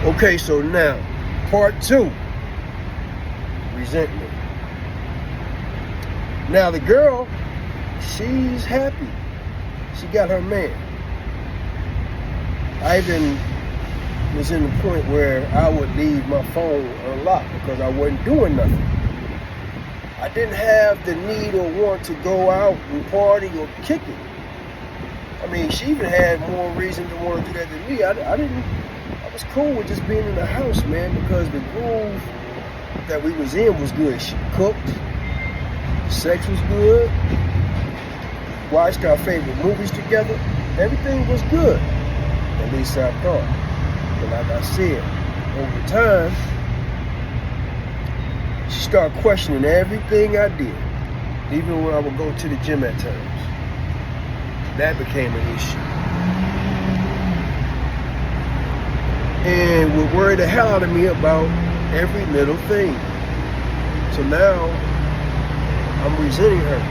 Okay, so now, part two, resentment. Now the girl, she's happy. She got her man. I even was in the point where I would leave my phone unlocked because I wasn't doing nothing. I didn't have the need or want to go out and party or kick it. I mean, she even had more reason to want to do that than me. I was cool with just being in the house, man, because the groove that we was in was good. She cooked, sex was good, watched our favorite movies together. Everything was good, at least I thought. But like I said, over time, she started questioning everything I did, even when I would go to the gym at times. That became an issue. And would worry the hell out of me about every little thing. So now, I'm resenting her.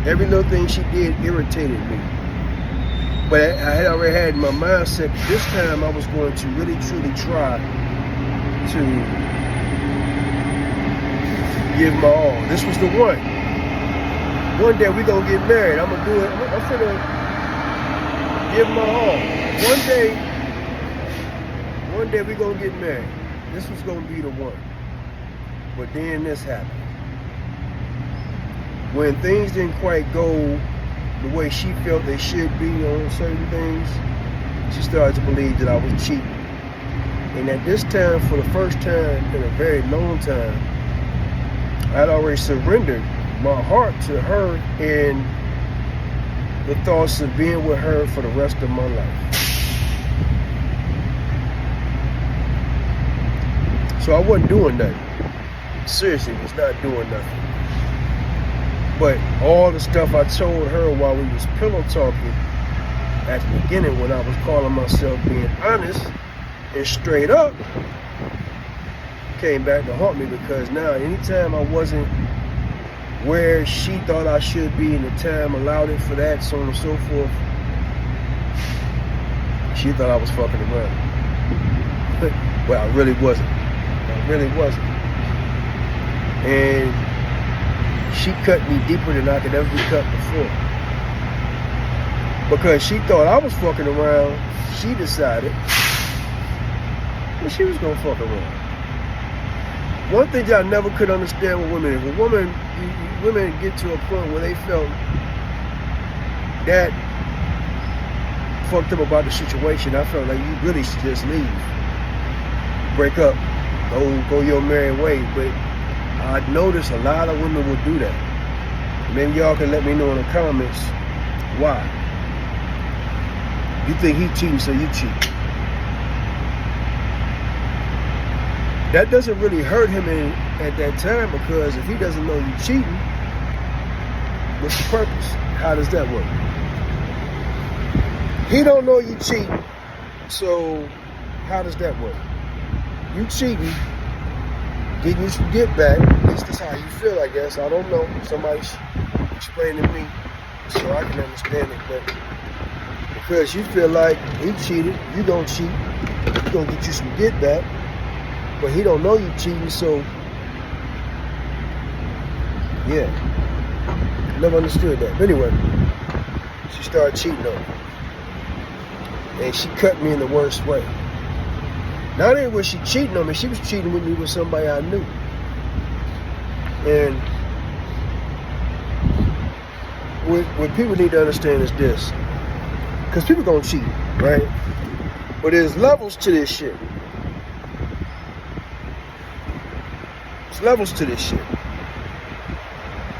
Every little thing she did irritated me. But I had already had in my mindset that this time I was going to really truly try to give my all. This was the one. One day we're going to get married. I'm going to do it. I'm going to give my all. One day we're going to get married. This was going to be the one. But then this happened. When things didn't quite go the way she felt they should be on certain things, she started to believe that I was cheating. And at this time, for the first time in a very long time, I'd already surrendered my heart to her and the thoughts of being with her for the rest of my life. So I wasn't doing nothing. Seriously, was not doing nothing. But all the stuff I told her while we was pillow talking at the beginning, when I was calling myself being honest and straight up, came back to haunt me, because now anytime I wasn't where she thought I should be and the time allowed it for that, so on and so forth, she thought I was fucking around. Well, I really wasn't. And she cut me deeper than I could ever be cut before. Because she thought I was fucking around, she decided that she was gonna fuck around. One thing that I never could understand with women, if women get to a point where they felt that fucked up about the situation, I felt like you really should just leave. Break up. Go your merry way. But I noticed a lot of women will do that. Maybe y'all can let me know in the comments why. You think he cheating, so you cheat. That doesn't really hurt him at that time, because if he doesn't know you cheating, what's the purpose? How does that work? He don't know you cheating, so how does that work? You cheating, getting you some get back. At least that's how you feel, I guess. I don't know. Somebody explain to me so I can understand it. But because you feel like he cheated, you don't cheat. He's gonna get you some get back. But he don't know you cheating, so yeah. Never understood that. But anyway, she started cheating on me. And she cut me in the worst way. Not only was she cheating on me, she was cheating with me with somebody I knew. And what people need to understand is this. Because people gonna cheat, right? But there's levels to this shit. There's levels to this shit.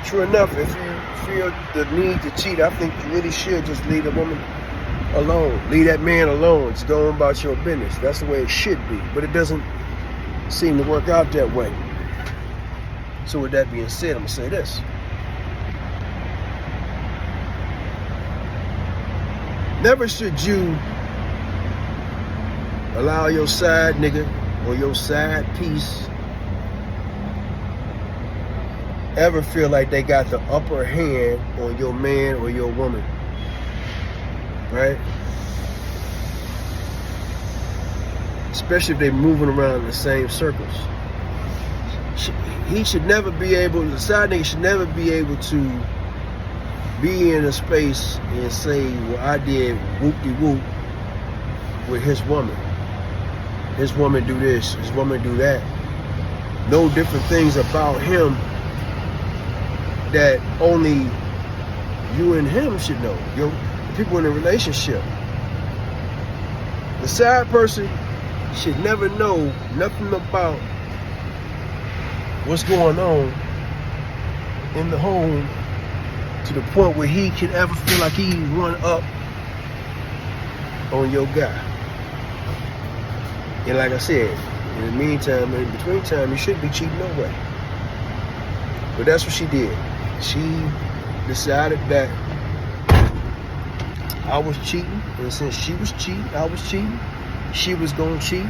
True enough, if you feel the need to cheat, I think you really should just leave a woman alone. Leave that man alone. Just go on about your business. That's the way it should be. But it doesn't seem to work out that way. So with that being said, I'm going to say this. Never should you allow your side nigga or your side piece ever feel like they got the upper hand on your man or your woman. Right? especially if they're moving around in the same circles. He should never be able, the side nigga should never be able to be in a space and say, well, I did whoop-de-whoop with his woman. His woman do this, his woman do that. Know different things about him that only you and him should know. The people in a relationship. The side person should never know nothing about what's going on in the home to the point where he can ever feel like he run up on your guy. And like I said, in the meantime, in between time, you shouldn't be cheating no way. But that's what she did. She decided that I was cheating, and since she was cheating, I was cheating, she was gonna cheat.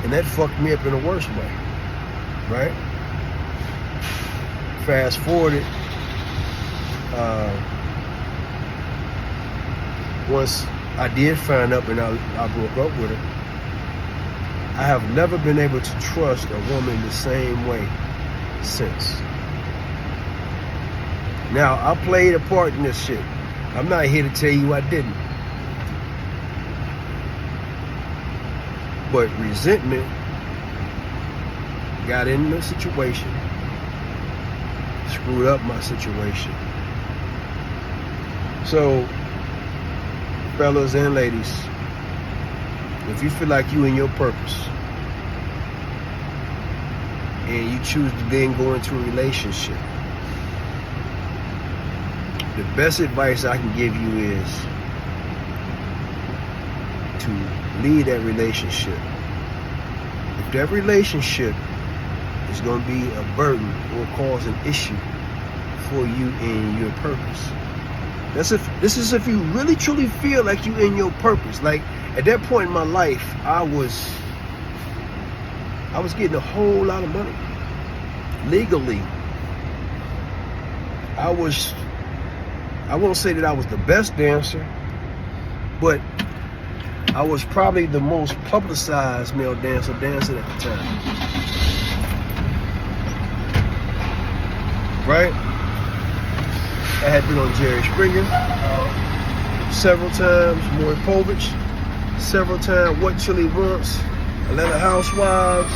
And that fucked me up in the worst way. Right? Fast forwarded, once I did find out and I broke up with her, I have never been able to trust a woman the same way since. Now, I played a part in this shit. I'm not here to tell you I didn't. But resentment got in the situation, screwed up my situation. So, fellas and ladies, if you feel like you in your purpose and you choose to then go into a relationship, the best advice I can give you is to leave that relationship. If that relationship is going to be a burden or cause an issue for you in your purpose. This is if you really truly feel like you in your purpose. Like at that point in my life, I was getting a whole lot of money. Legally, I won't say that I was the best dancer, but I was probably the most publicized male dancer at the time. Right? I had been on Jerry Springer several times, Maury Povich several times, What Chili Wants, Atlanta Housewives.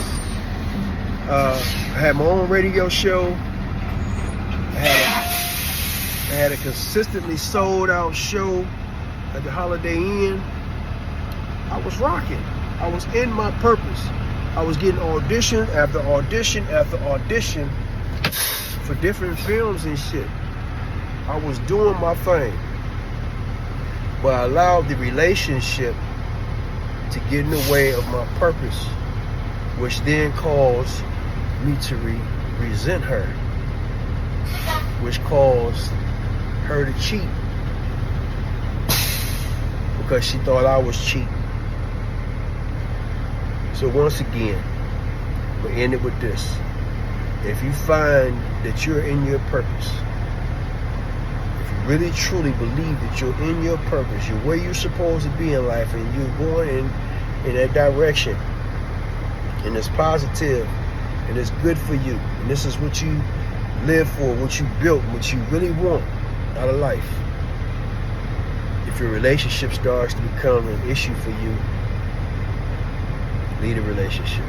I had my own radio show. I had a consistently sold out show at the Holiday Inn. I was rocking. I was in my purpose. I was getting audition after audition after audition for different films and shit. I was doing my thing. But I allowed the relationship to get in the way of my purpose, which then caused me to resent her, which caused her to cheat because she thought I was cheating. So once again, we'll end it with this. If you find that you're in your purpose, if you really truly believe that you're in your purpose, you're where you're supposed to be in life, and you're going in that direction, and it's positive, and it's good for you, and this is what you live for, what you built, what you really want out of life. If your relationship starts to become an issue for you, leave the relationship.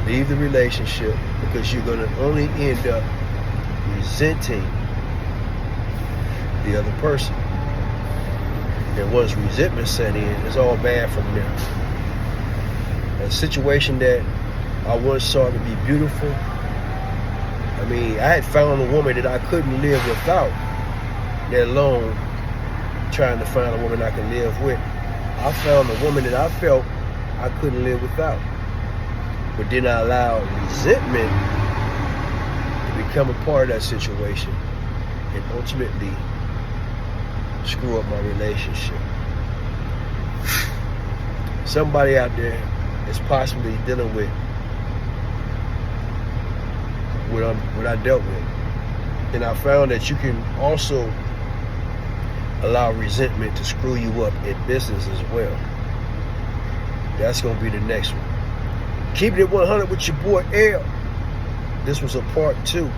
Leave the relationship, because you're going to only end up resenting the other person. And once resentment set in, it's all bad from there. A situation that I once saw to be beautiful. I mean, I had found a woman that I couldn't live without, let alone trying to find a woman I can live with. I found a woman that I felt I couldn't live without. But then I allowed resentment to become a part of that situation and ultimately screw up my relationship. Somebody out there is possibly dealing with what I dealt with. And I found that you can also allow resentment to screw you up in business as well. That's going to be the next one. Keeping it 100 with your boy L. This was a part 2.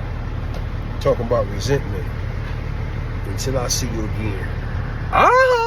Talking about resentment. Until I see you again.